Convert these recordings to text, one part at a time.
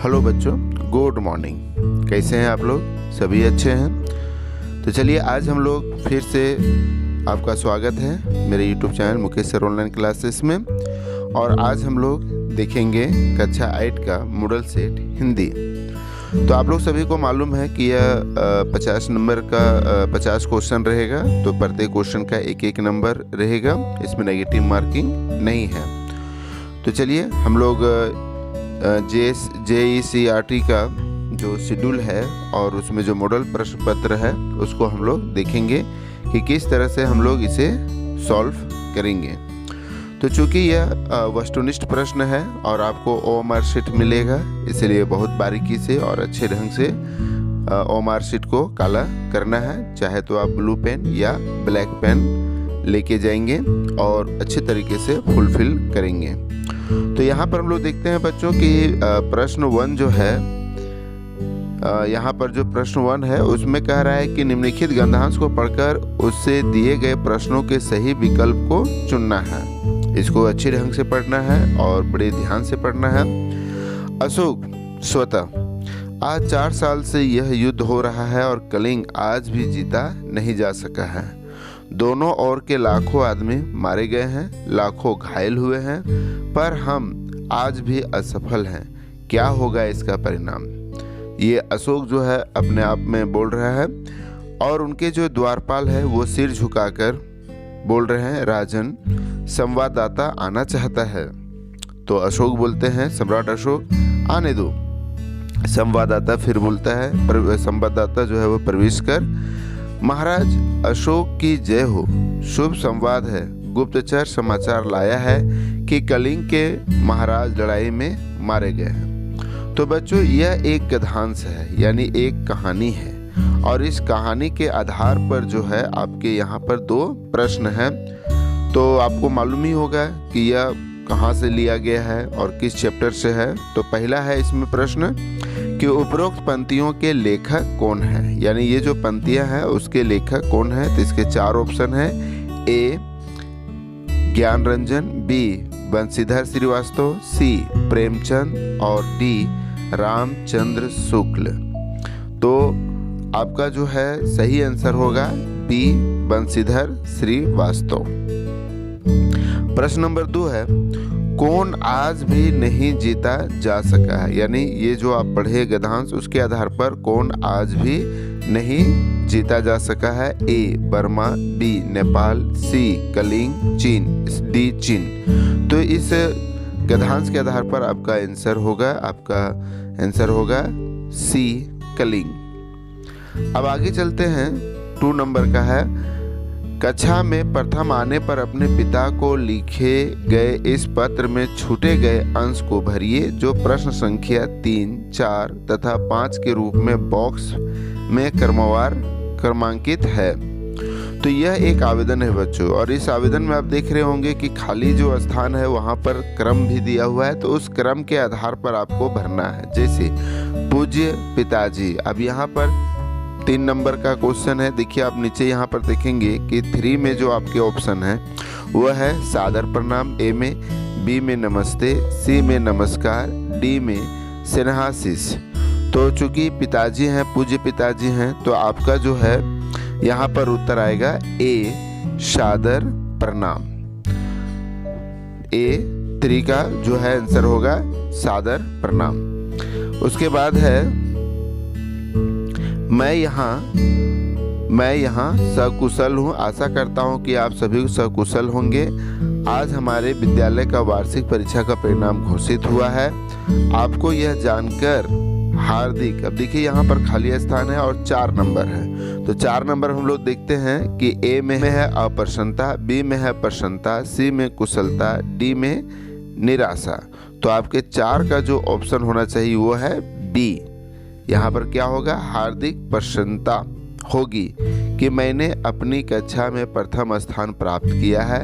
Hello बच्चों, good morning. कैसे हैं आप लोग? सभी अच्छे हैं? तो चलिए आज हम लोग फिर से आपका स्वागत है मेरे YouTube channel Mukesh sir online classes में। और आज हम लोग देखेंगे कक्षा 8 का मॉडल सेट हिंदी। तो आप लोग सभी को मालूम है कि यह 50 नंबर का 50 क्वेश्चन रहेगा। तो प्रत्येक क्वेश्चन का एक एक नंबर रहेगा, इसमें नेगेटिव मार्किंग नहीं है। तो चलिए हम लोग JECRT का जो शेड्यूल है और उसमें जो मॉडल प्रश्न पत्र है उसको हम लोग देखेंगे कि किस तरह से हम लोग इसे सॉल्व करेंगे। तो चूंकि यह वस्तुनिष्ठ प्रश्न है और आपको OMR शीट मिलेगा, इसलिए बहुत बारीकी से और अच्छे ढंग से OMR शीट को काला करना है। चाहे तो आप ब्लू पेन या ब्लैक पेन लेके जाएंगे और अच्छे तरीके से फुलफिल करेंगे। तो यहाँ पर हम लोग देखते हैं बच्चों कि प्रश्न 1 जो है, यहाँ पर जो प्रश्न 1 है उसमें कह रहा है कि निम्नलिखित गद्यांश को पढ़कर उससे दिए गए प्रश्नों के सही विकल्प को चुनना है। इसको अच्छे ढंग से पढ़ना है और बड़े ध्यान से पढ़ना है। अशोक स्वतः आज 4 साल से यह युद्ध हो रहा है और कलिंग आज भी जीता नहीं जा सका है। दोनों ओर के लाखों आदमी मारे गए हैं, लाखों घायल हुए हैं, पर हम आज भी असफल हैं। क्या होगा इसका परिणाम? ये अशोक जो है अपने आप में बोल रहा है और उनके जो द्वारपाल है वो सिर झुकाकर बोल रहे हैं, राजन संवाददाता आना चाहता है। तो अशोक बोलते हैं, सम्राट अशोक आने दो। संवाददाता फिर बोलता है, संवाददाता जो है वो प्रवेश कर, महाराज अशोक की जय हो, शुभ संवाद है। गुप्तचर समाचार लाया है कि कलिंग के महाराज लड़ाई में मारे गए हैं। तो बच्चों यह एक गद्यांश है, यानी एक कहानी है और इस कहानी के आधार पर जो है आपके यहाँ पर 2 प्रश्न हैं। तो आपको मालूम ही होगा कि यह कहाँ से लिया गया है और किस चैप्टर से है। तो पहला है इसमें प्रश्न कि उपरोक्त पंक्तियों के लेखक कौन है, यानी ये जो पंक्तियां हैं उसके लेखक कौन है। तो इसके 4 ऑप्शन है, A ज्ञान रंजन, B बंशीधर श्रीवास्तव, C प्रेमचंद और D रामचंद्र शुक्ल। तो आपका जो है सही आंसर होगा B बंशीधर श्रीवास्तव। प्रश्न नंबर 2 है, कौन आज भी नहीं जीता जा सका है, यानी ये जो आप पढ़े गद्यांश उसके आधार पर कौन आज भी नहीं जीता जा सका है। A Burma, B Nepal, C Kalinga, चीन, D चीन। तो इस गद्यांश के आधार पर आपका आंसर होगा C कलिंग। अब आगे चलते हैं, 2 नंबर का है, कक्षा में प्रथम आने पर अपने पिता को लिखे गए इस पत्र में छूटे गए अंश को भरिए जो प्रश्न संख्या 3, 4 तथा 5 के रूप में बॉक्स में क्रमवार क्रमांकित है। तो यह एक आवेदन है बच्चों, और इस आवेदन में आप देख रहे होंगे कि खाली जो स्थान है वहाँ पर क्रम भी दिया हुआ है। तो उस क्रम के आधार पर आपको भरना है। जैसे पूज्य पिताजी, अब यहाँ पर 3 नंबर का क्वेश्चन है। देखिए आप नीचे यहाँ पर देखेंगे कि 3 में जो आपके ऑप्शन है वह है सादर प्रणाम, A में, B में नमस्ते, C में नमस्कार, D में स्नेहाशीष। तो चूंकि पिताजी हैं, पूज्य पिताजी हैं, तो आपका जो है यहाँ पर उत्तर आएगा A सादर प्रणाम। A3 का जो है आंसर होगा सादर प्रणाम। उसके बाद है मैं यहाँ सकुशल हूँ। आशा करता हूँ कि आप सभी सकुशल होंगे। आज हमारे विद्यालय का वार्षिक परीक्षा का परिणाम घोषित हुआ है। आपको यह जानकर हार्दिक, अब देखिए यहाँ पर खाली स्थान है और 4 नंबर है। तो 4 नंबर हम लोग देखते हैं कि A में है अप्रसन्नता, B में है प्रसन्नता, C में कुशलता, D में निराशा। तो आपके 4 का जो ऑप्शन होना चाहिए वो है B। यहाँ पर क्या होगा, हार्दिक प्रसन्नता होगी कि मैंने अपनी कक्षा में प्रथम स्थान प्राप्त किया है।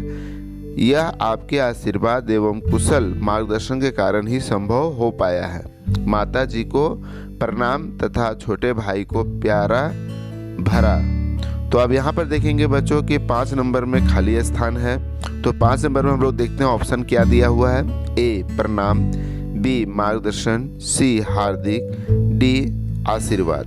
यह आपके आशीर्वाद एवं कुशल मार्गदर्शन के कारण ही संभव हो पाया है। माता जी को प्रणाम तथा छोटे भाई को प्यारा भरा। तो अब यहाँ पर देखेंगे बच्चों कि 5 नंबर में खाली स्थान है। तो 5 नंबर में हम लोग देखते हैं ऑप्शन क्या दिया हुआ है। A प्रणाम, बी मार्गदर्शन, सी हार्दिक, डी आशीर्वाद।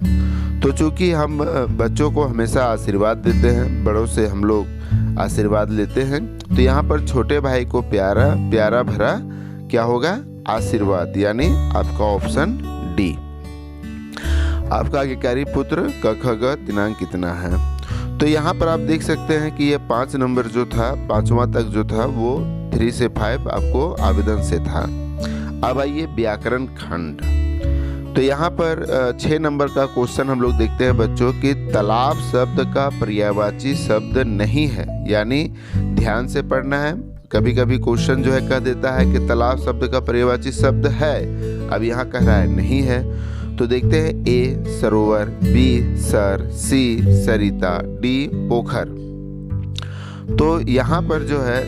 तो चूंकि हम बच्चों को हमेशा आशीर्वाद देते हैं, बड़ों से हम लोग आशीर्वाद लेते हैं, तो यहाँ पर छोटे भाई को प्यारा प्यारा भरा क्या होगा, आशीर्वाद, यानी आपका ऑप्शन डी। आपका आज्ञाकारी पुत्र क ख ग दिनांक कितना है। तो यहाँ पर आप देख सकते हैं कि ये 5 नंबर जो था, 5वां तक जो था वो 3 से 5 आपको आवेदन से था। अब आइए व्याकरण खंड। तो यहाँ पर 6 नंबर का क्वेश्चन हम लोग देखते हैं बच्चों कि तालाब शब्द का पर्यायवाची शब्द नहीं है, यानी ध्यान से पढ़ना है। कभी कभी क्वेश्चन जो है कह देता है कि तालाब शब्द का पर्यायवाची शब्द है, अब यहाँ कह रहा है नहीं है। तो देखते हैं ए सरोवर, बी सर, सी सरिता, डी पोखर। तो यहाँ पर जो है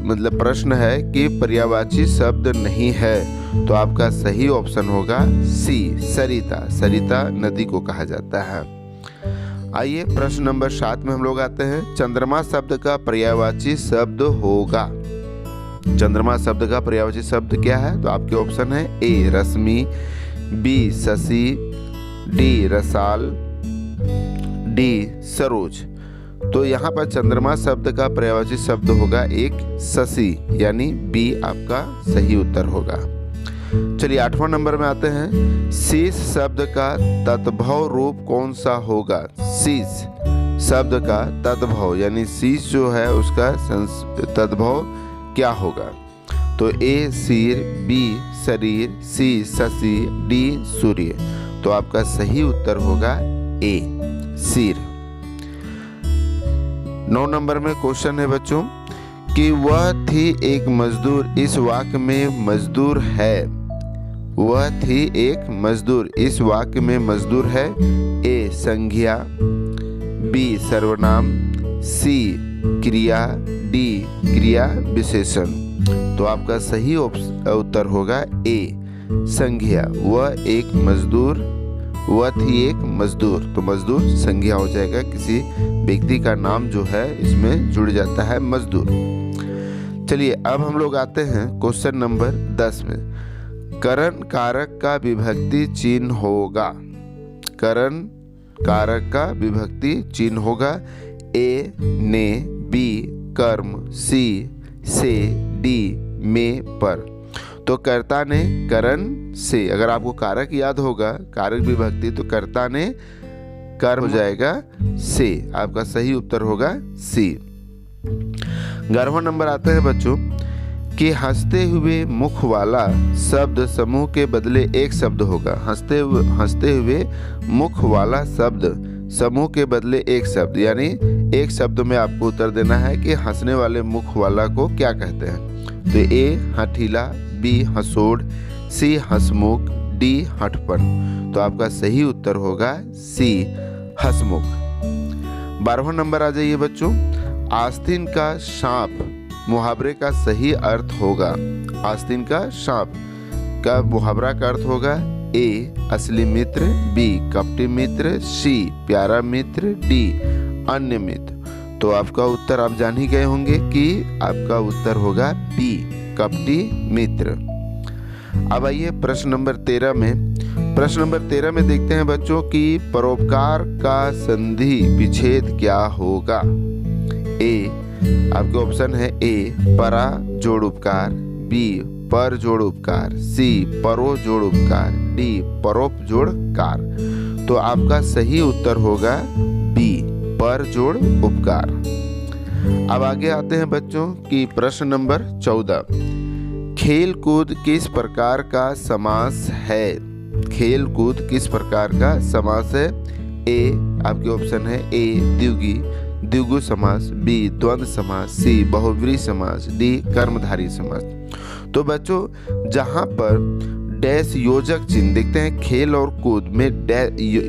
मतलब प्रश्न है कि पर्यायवाची शब्द नहीं है, तो आपका सही ऑप्शन होगा सी सरिता। सरिता नदी को कहा जाता है। आइए प्रश्न नंबर 7 में हम लोग आते हैं। चंद्रमा शब्द का पर्यायवाची शब्द होगा। चंद्रमा शब्द का पर्यायवाची शब्द क्या है, तो आपके ऑप्शन है A Rashmi, B Shashi, D Rasal, D Saroj. तो यहाँ पर चंद्रमा शब्द का पर्यायवाची शब्द होगा एक शशि, यानी बी आपका सही उत्तर होगा। चलिए 8वां नंबर में आते हैं। शीश शब्द का तद्भव रूप कौन सा होगा। शीश शब्द का तद्भव, यानी शीश जो है उसका तद्भव क्या होगा। तो ए सिर, बी शरीर, सी शशि, डी सूर्य। तो आपका सही उत्तर होगा ए सिर। 9 नंबर में क्वेश्चन है बच्चों कि वह थी एक मजदूर, इस वाक्य में मजदूर है। वह थी एक मजदूर, इस वाक्य में मजदूर है। ए संज्ञा, बी सर्वनाम, सी क्रिया, डी क्रिया विशेषण। तो आपका सही उत्तर होगा ए संज्ञा। वह एक मजदूर, वह थी एक मजदूर, तो मजदूर संज्ञा हो जाएगा, किसी व्यक्ति का नाम जो है इसमें जुड़ जाता है मजदूर। चलिए अब हम लोग आते हैं क्वेश्चन नंबर 10 में। करण कारक का विभक्ति चिन्ह होगा। करण कारक का विभक्ति चिन्ह होगा। ए ने, बी कर्म, सी से, डी में पर। तो कर्ता ने करण से, अगर आपको कारक याद होगा, कारक विभक्ति, तो कर्ता ने कर्म हो जाएगा से। आपका सही उत्तर होगा सी। 11वां नंबर आता है बच्चों कि हंसते हुए मुख वाला शब्द समूह के बदले एक शब्द होगा। हंसते हुए मुख वाला शब्द समूह के बदले एक शब्द, यानी एक शब्द में आपको उत्तर देना है कि हंसने वाले मुख वाला को क्या कहते हैं। तो ए हठीला, बी हंसोड़, सी हंसमुख, डी हठपन। तो आपका सही उत्तर होगा सी हंसमुख। 12वां नंबर आ जाइए बच्चों। आस्तीन का सांप मुहावरे का सही अर्थ होगा। आस्तीन का सांप का मुहावरा का अर्थ होगा ए असली मित्र, बी कपटी मित्र, सी प्यारा मित्र, डी अन्य मित्र। तो आपका उत्तर आप जान ही गए होंगे कि आपका उत्तर होगा बी कपटी मित्र। अब आइए प्रश्न नंबर 13 में। प्रश्न नंबर 13 में देखते हैं बच्चों कि परोपकार का संधि विच्छेद क्या होगा। ए आपके ऑप्शन है ए परा जोड़ उपकार, बी पर जोड़ उपकार, सी परो जोड़ उपकार, डी परोप जोड़ कार। तो आपका सही उत्तर होगा बी पर जोड़ उपकार। अब आगे आते हैं बच्चों कि प्रश्न नंबर 14। खेल कूद किस प्रकार का समास है। खेल कूद किस प्रकार का समास है। ए आपके ऑप्शन है ए द्विगु द्विगु समास, बी द्वंद्व समास, सी बहुव्रीहि समास, डी कर्मधारय समास। तो बच्चों जहां पर डैश योजक चिन्ह देखते हैं, खेल और कूद में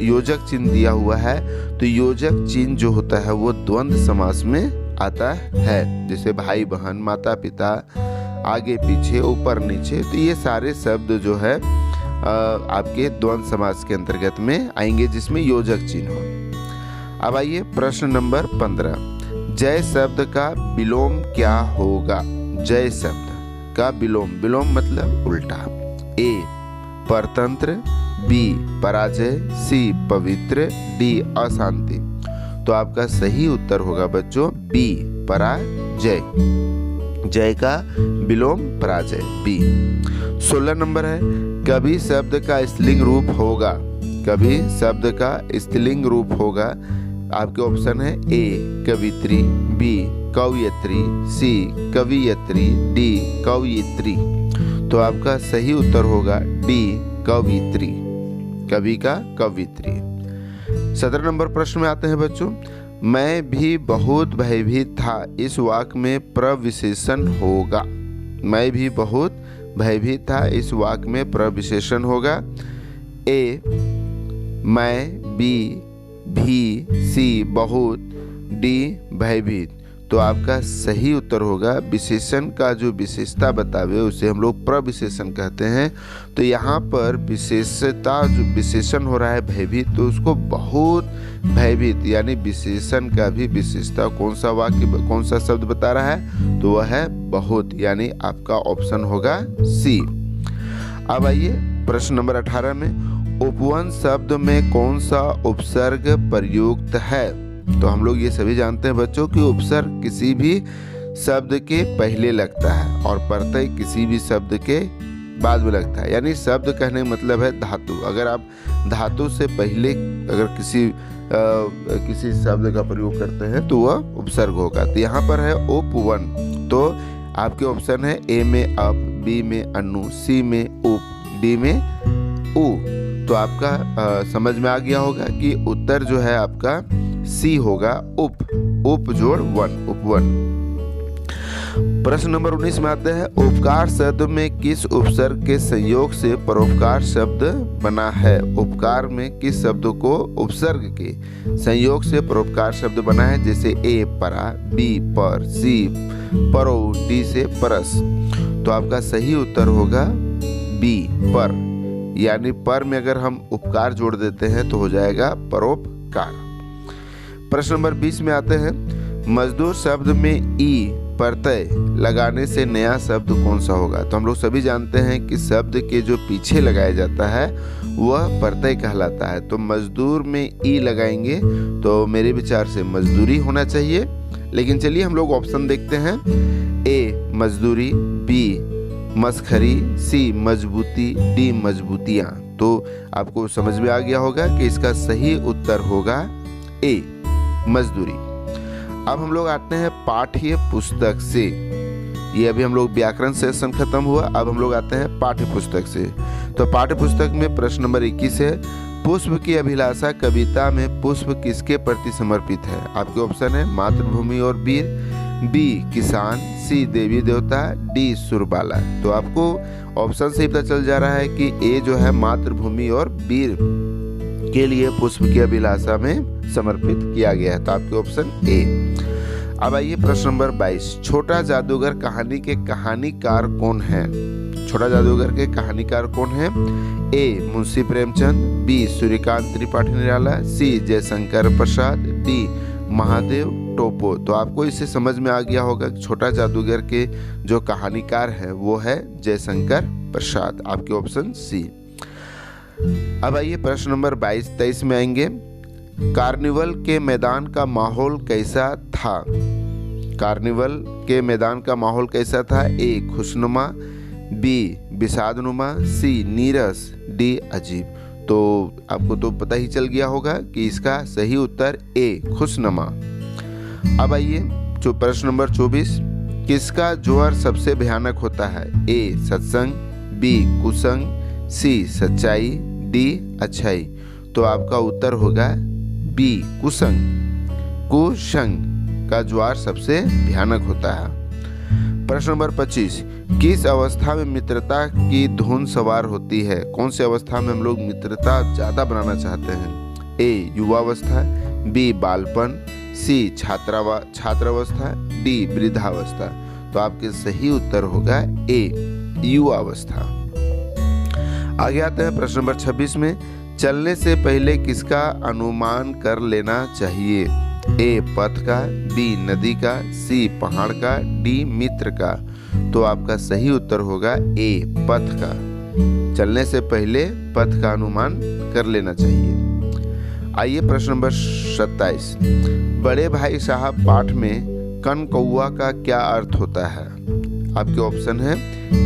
योजक चिन्ह दिया हुआ है, तो योजक चिन्ह जो होता है वो द्वंद्व समास में आता है। जैसे भाई बहन, माता पिता, आगे पीछे, ऊपर नीचे, तो ये सारे शब्द जो है आपके द्वंद्व समास के अंतर्गत में आएंगे जिसमें योजक चिन्ह हो। अब आइए प्रश्न नंबर 15। जय शब्द का विलोम क्या होगा। जय शब्द का विलोम, विलोम मतलब उल्टा। ए परतंत्र, बी पराजय, सी पवित्र, डी अशांति। तो आपका सही उत्तर होगा बच्चों बी पराजय, जय का विलोम पराजय, बी। 16 नंबर है, कभी शब्द का स्त्रीलिंग रूप होगा, कभी शब्द का स्त्रीलिंग रूप होगा। आपके ऑप्शन है ए कवित्री, बी कवयित्री, सी कवियत्री, डी कवयित्री। तो आपका सही उत्तर होगा डी कवित्री, कवि का कवित्री। 17 नंबर प्रश्न में आते हैं बच्चों, मैं भी बहुत भयभीत था, इस वाक्य में प्रविशेषण होगा। मैं भी बहुत भयभीत था, इस वाक्य में प्रविशेषण होगा। ए मैं, बी भी, सी बहुत, डी भयभीत। तो आपका सही उत्तर होगा विशेषण का जो विशेषता बतावे उसे हम लोग प्रविशेषण कहते हैं। तो यहाँ पर विशेषता जो विशेषण हो रहा है भयभीत, तो उसको बहुत भयभीत यानी विशेषण का भी विशेषता कौन सा वाक्य कौन सा शब्द बता रहा है, तो वह है बहुत, यानी आपका ऑप्शन होगा सी। अब आइए प्रश्न नंबर 18 में, उपवन शब्द में कौन सा उपसर्ग प्रयुक्त है। तो हम लोग ये सभी जानते हैं बच्चों कि उपसर्ग किसी भी शब्द के पहले लगता है और प्रत्यय किसी भी शब्द के बाद में लगता है। यानी शब्द कहने का मतलब है धातु। अगर आप धातु से पहले अगर किसी शब्द का प्रयोग करते हैं तो वह उपसर्ग होगा। तो यहाँ पर है उपवन, तो आपके ऑप्शन है ए में अप, बी में अनु, सी में उप, डी में उ। तो आपका समझ में आ गया होगा कि उत्तर जो है आपका सी होगा उप, उप जोड़ वन, उपवन। प्रश्न नंबर 19 में आते हैं, उपकार शब्द में किस उपसर्ग के संयोग से परोपकार शब्द बना है। उपकार में किस शब्द को उपसर्ग के संयोग से परोपकार शब्द बना है। जैसे ए परा, बी पर, सी परो, डी से परस। तो आपका सही उत्तर होगा बी पर, यानी पर में अगर हम उपकार जोड़ देते हैं तो हो जाएगा परोपकार। प्रश्न नंबर 20 में आते हैं, मजदूर शब्द में ई प्रत्यय लगाने से नया शब्द कौन सा होगा। तो हम लोग सभी जानते हैं कि शब्द के जो पीछे लगाया जाता है वह प्रत्यय कहलाता है। तो मजदूर में ई लगाएंगे तो मेरे विचार से मजदूरी होना चाहिए। लेकिन चलिए हम लोग ऑप्शन देखते हैं। ए मजदूरी, बी मसखरी, सी मजबूती, डी मजबूतियां। तो आपको समझ में आ गया होगा कि इसका सही उत्तर होगा ए मजदूरी। अब हम लोग आते हैं पाठ्य पुस्तक से। ये अभी हम लोग व्याकरण सेशन खत्म हुआ, अब हम लोग आते हैं पाठ्य पुस्तक से। तो पाठ्य पुस्तक में प्रश्न नंबर 21 है, पुष्प की अभिलाषा कविता में पुष्प किसके प्रति समर्पित है। आपके ऑप्शन है मातृभूमि और वीर, बी किसान, सी देवी देवता, डी सुरबाला। तो आपको ऑप्शन से ही पता चल जा रहा है कि ए जो है मातृभूमि और वीर के लिए पुष्प की अभिलाषा में समर्पित किया गया है। तो आपके ऑप्शन ए। अब आइए प्रश्न नंबर 22, छोटा जादूगर कहानी के कहानीकार कौन है। छोटा जादूगर के कहानीकार कौन है। ए मुंशी प्रेमचंद, बी सूर्यकांत त्रिपाठी निराला, सी जयशंकर प्रसाद, डी महादेव टोपो। तो आपको इससे समझ में आ गया होगा कि छोटा जादूगर के जो कहानीकार है वो है जयशंकर प्रसाद। आपके ऑप्शन सी। अब आइए प्रश्न नंबर 22-23 में आएंगे, कार्निवल के मैदान का माहौल कैसा था। कार्निवल के मैदान का माहौल कैसा था। ए खुशनुमा, बी विषादनुमा, सी नीरस, डी अजीब। तो आपको तो पता ही चल गया होगा कि इसका सही उत्तर ए खुशनुमा। अब आइए जो प्रश्न नंबर 24, किसका ज्वर सबसे भयानक होता है। ए सत्संग, बी कुसंग, सी सच्चाई, डी अच्छाई। तो आपका उत्तर होगा बी कुसंग। कुसंग का ज्वर सबसे भयानक होता है। प्रश्न नंबर 25, किस अवस्था में मित्रता की धुन सवार होती है। कौन सी अवस्था में हम लोग मित्रता ज्यादा बनाना चाहते हैं। ए युवावस्था, बी बालपन, सी छात्रावस्था, डी वृद्धावस्था। तो आपके सही उत्तर होगा ए युवावस्था। आगे आते हैं प्रश्न नंबर 26 में, चलने से पहले किसका अनुमान कर लेना चाहिए। ए पथ का, बी नदी का, सी पहाड़ का, डी मित्र का। तो आपका सही उत्तर होगा ए, पथ का। चलने से पहले पथ का अनुमान कर लेना चाहिए। आइए प्रश्न नंबर 27। बड़े भाई साहब पाठ में कन कौआ का क्या अर्थ होता है? आपके ऑप्शन है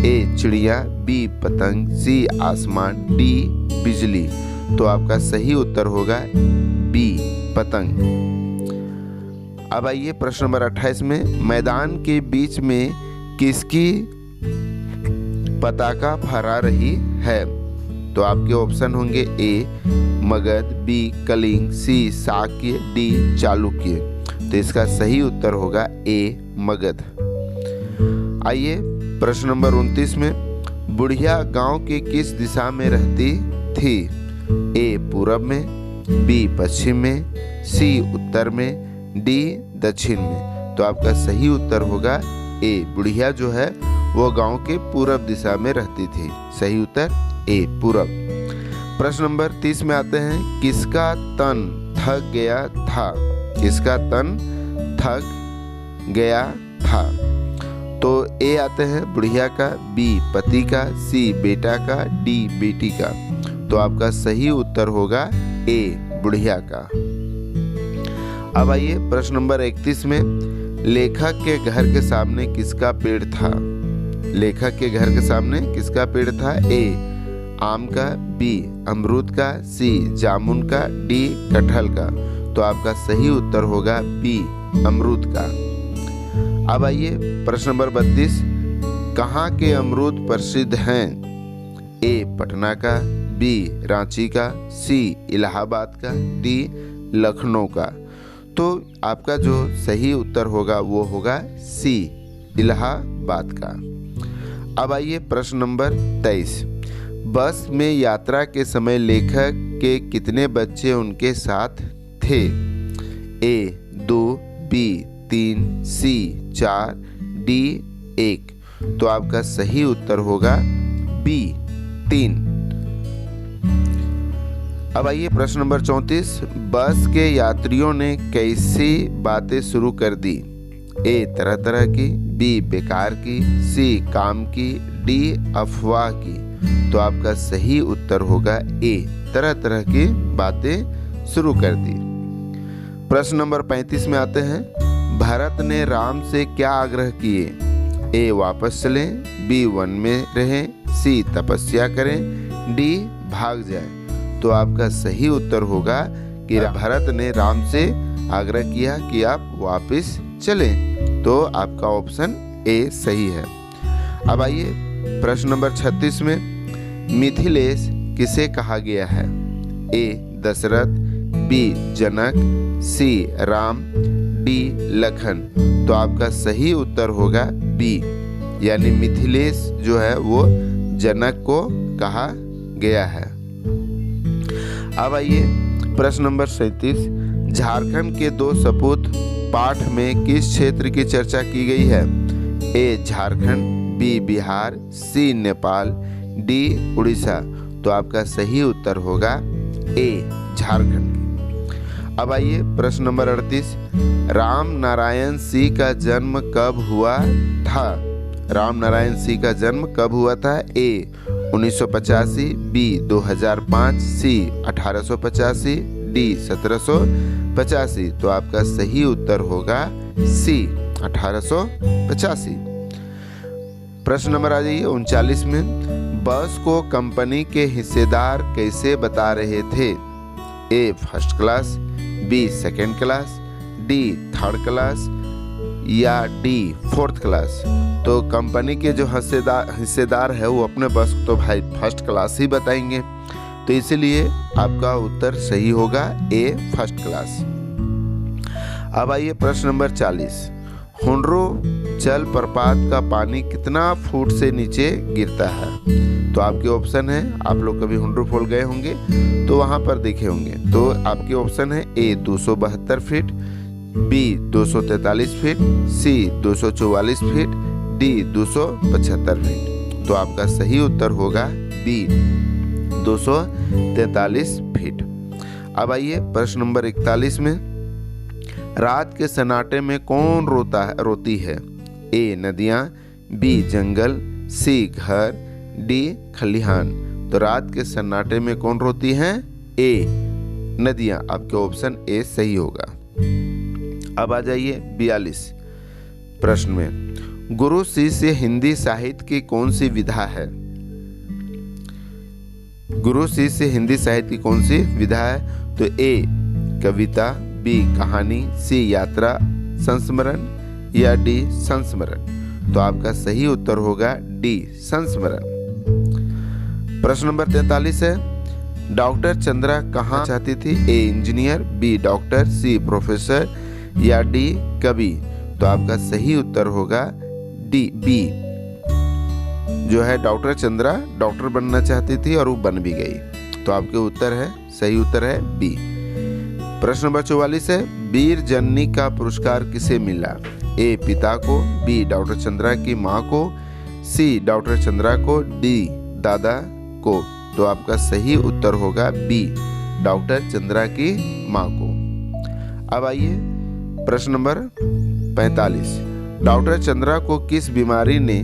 ए, चिड़िया, बी, पतंग, सी, आसमान, डी, बिजली। तो आपका सही उत्तर होगा बी, पतंग। अब आइए प्रश्न नंबर 28 में, मैदान के बीच में किसकी पताका फहरा रही है? तो आपके ऑप्शन होंगे ए, मगध, बी, कलिंग, सी, शाक्य, डी, चालुक्य। तो इसका सही उत्तर होगा ए, मगध। आइए प्रश्न नंबर 29 में, बुढ़िया गांव के किस दिशा में रहती थी? ए, पूरब में, बी, पश्चिम में, सी, उत्तर में, डी, दक्षिण में। तो आपका सही उत्तर होगा ए, बुढ़िया जो है वो गांव के पूरब दिशा में रहती थी। सही उत्तर ए, पूरब। प्रश्न नंबर 30 में आते हैं, किसका तन थक गया था? किसका तन थक गया था? तो ए आते हैं बुढ़िया का, बी, पति का, सी, बेटा का, डी, बेटी का। तो आपका सही उत्तर होगा ए, बुढ़िया का। अब आइए प्रश्न नंबर 31 में, लेखक के घर के सामने किसका पेड़ था? लेखक के घर के सामने किसका पेड़ था? ए, आम का, बी, अमरूद का, सी, जामुन का, डी, कटहल का। तो आपका सही उत्तर होगा बी, अमरूद का। अब आइए प्रश्न नंबर 32, कहाँ के अमरूद प्रसिद्ध हैं? ए, पटना का, बी, रांची का, सी, इलाहाबाद का, डी, लखनऊ का। तो आपका जो सही उत्तर होगा वो होगा सी, इलाहाबाद का। अब आइए प्रश्न नंबर 23, बस में यात्रा के समय लेखक के कितने बच्चे उनके साथ थे? ए, 2, बी, 3, सी, 4, डी, 1। तो आपका सही उत्तर होगा बी, 3। अब आइए प्रश्न नंबर 34, बस के यात्रियों ने कैसी बातें शुरू कर दी? ए, तरह तरह की, बी, बेकार की, सी, काम की, डी, अफवाह की। तो आपका सही उत्तर होगा ए, तरह तरह की बातें शुरू कर दी। प्रश्न नंबर 35 में आते हैं, भरत ने राम से क्या आग्रह किए? ए, वापस चलें, बी, वन में रहें, सी, तपस्या करें, डी, भाग जाए। तो आपका सही उत्तर होगा कि भरत ने राम से आग्रह किया कि आप वापस चलें। तो आपका ऑप्शन ए सही है। अब आइए प्रश्न नंबर 36 में, मिथिलेश किसे कहा गया है? ए, दशरथ, बी, जनक, सी, राम, डी, लखन। तो आपका सही उत्तर होगा बी, यानी मिथिलेश जो है वो जनक को कहा गया है। अब आइए प्रश्न नंबर 37, झारखंड के 2 सपूत पाठ में किस क्षेत्र की चर्चा की गई है? ए, झारखंड, बी, बिहार, सी, नेपाल, डी, उड़ीसा। तो आपका सही उत्तर होगा ए, झारखंड। अब आइए प्रश्न नंबर 38, राम नारायण सिंह का जन्म कब हुआ था? राम नारायण सिंह का जन्म कब हुआ था? ए, 1985, बी, 2005, सी, 1885, डी, 1785। तो आपका सही उत्तर होगा सी, 1885। प्रश्न नंबर आ जाइए 39 में, बस को कंपनी के हिस्सेदार कैसे बता रहे थे? A, first class, B, second class, D, third class या डी, फोर्थ क्लास। तो कंपनी के जो हिस्सेदार है वो अपने बस को तो भाई फर्स्ट क्लास ही बताएंगे। तो इसीलिए आपका उत्तर सही होगा ए, फर्स्ट क्लास। अब आइए प्रश्न नंबर 40, हुंड्रो जलप्रपात का पानी कितना फुट से नीचे गिरता है? तो आपके ऑप्शन है, आप लोग कभी हुंड्रो फॉल गए होंगे तो वहां पर देखे होंगे। तो आपके ऑप्शन है ए, 272 फीट, बी, 243 फीट, सी, 244 फीट, डी, 275 फीट। तो आपका सही उत्तर होगा बी, 243 फीट। अब आइए प्रश्न नंबर 41 में, रात के सन्नाटे में कौन रोती है? ए, नदियाँ, बी जंगल, सी घर, डी खलिहान। तो रात के सन्नाटे में कौन रोती हैं? ए नदियां। आपके ऑप्शन ए सही होगा। अब आ जाइए 42 प्रश्न में, गुरु शिष्य हिंदी साहित्य की कौन सी विधा है? गुरु शिष्य हिंदी साहित्य की कौन सी विधा है? तो ए कविता, बी कहानी, सी यात्रा संस्मरण या डी संस्मरण। तो आपका सही उत्तर होगा डी संस्मरण। प्रश्न नंबर 43 है, डॉक्टर चंद्रा कहाँ चाहती थी? A engineer, B doctor, C professor या डी कवि। तो आपका सही उत्तर होगा डी बी, जो है डॉक्टर चंद्रा डॉक्टर बनना चाहती थी और वो बन भी गई। तो आपके उत्तर है, सही उत्तर है बी। प्रश्न नंबर 44 है, वीर जननी का पुरस्कार किसे मिला? ए पिता को, बी डॉक्टर चंद्रा की माँ को, सी डॉक्टर चंद्रा को, डी दादा को। तो आपका सही उत्तर होगा बी डॉक्टर चंद्रा की माँ को। अब आइए प्रश्न नंबर 45, डॉक्टर चंद्रा को किस बीमारी ने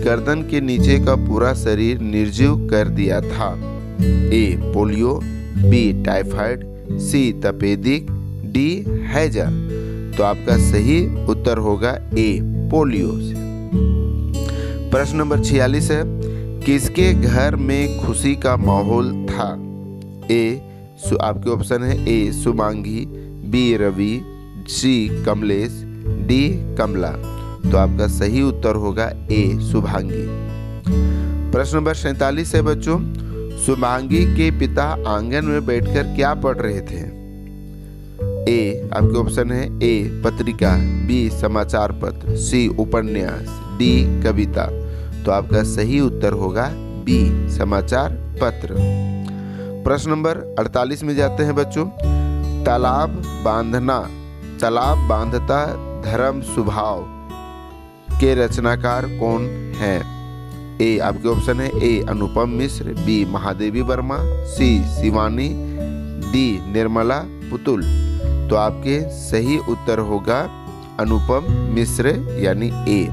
गर्दन के नीचे का पूरा शरीर निर्जीव कर दिया था? ए पोलियो, बी टाइफाइड, सी तपेदिक, डी हैजा। तो आपका सही उत्तर होगा ए पोलियो से। प्रश्न नंबर 46 है, किसके घर में खुशी का माहौल था? ए आपके ऑप्शन है ए शुभांगी, बी रवि, सी कमलेश, डी कमला। तो आपका सही उत्तर होगा ए शुभांगी। प्रश्न नंबर 47 है बच्चों, शुभांगी के पिता आंगन में बैठकर क्या पढ़ रहे थे? ए आपके ऑप्शन है ए पत्रिका, बी समाचार पत्र, सी उपन्यास, डी कविता। तो आपका सही उत्तर होगा बी समाचार पत्र। प्रश्न नंबर 48 में जाते हैं बच्चों, तालाब बांधता धर्म स्वभाव के रचनाकार कौन हैं? ए आपके ऑप्शन है ए अनुपम मिश्र, बी महादेवी वर्मा, सी शिवानी, डी निर्मला पुतुल। तो आपके सही उत्तर होगा अनुपम मिश्र यानी ए।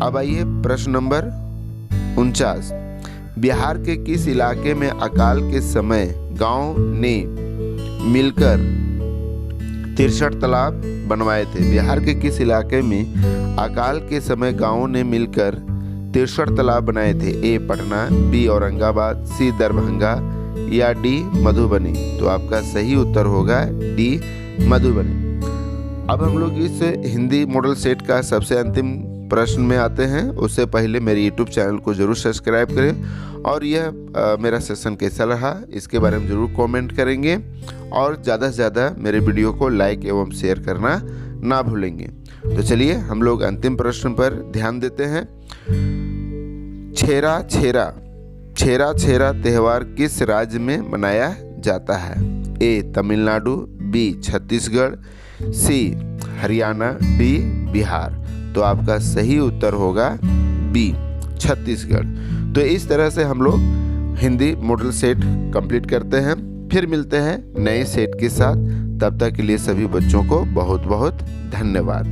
अब आइए प्रश्न नंबर 49, बिहार के किस इलाके में अकाल के समय गांव ने मिलकर 63 तालाब बनवाए थे? बिहार के किस इलाके में अकाल के समय गांवों ने मिलकर 63 तालाब बनाए थे? ए पटना, बी औरंगाबाद, सी दरभंगा या डी मधुबनी। तो आपका सही उत्तर होगा डी मधुबनी। अब हम लोग इस हिंदी मॉडल सेट का सबसे अंतिम प्रश्न में आते हैं। उससे पहले मेरे यूट्यूब चैनल को जरूर सब्सक्राइब करें और यह मेरा सेशन कैसा रहा इसके बारे में जरूर कमेंट करेंगे और ज़्यादा से ज़्यादा मेरे वीडियो को लाइक एवं शेयर करना ना भूलेंगे। तो चलिए हम लोग अंतिम प्रश्न पर ध्यान देते हैं। छेरा छेरा त्योहार किस राज्य में मनाया जाता है? ए तमिलनाडु, बी छत्तीसगढ़, सी हरियाणा, डी बिहार। तो आपका सही उत्तर होगा बी छत्तीसगढ़। तो इस तरह से हम लोग हिंदी मॉडल सेट कंप्लीट करते हैं। फिर मिलते हैं नए सेट के साथ। तब तक के लिए सभी बच्चों को बहुत बहुत धन्यवाद।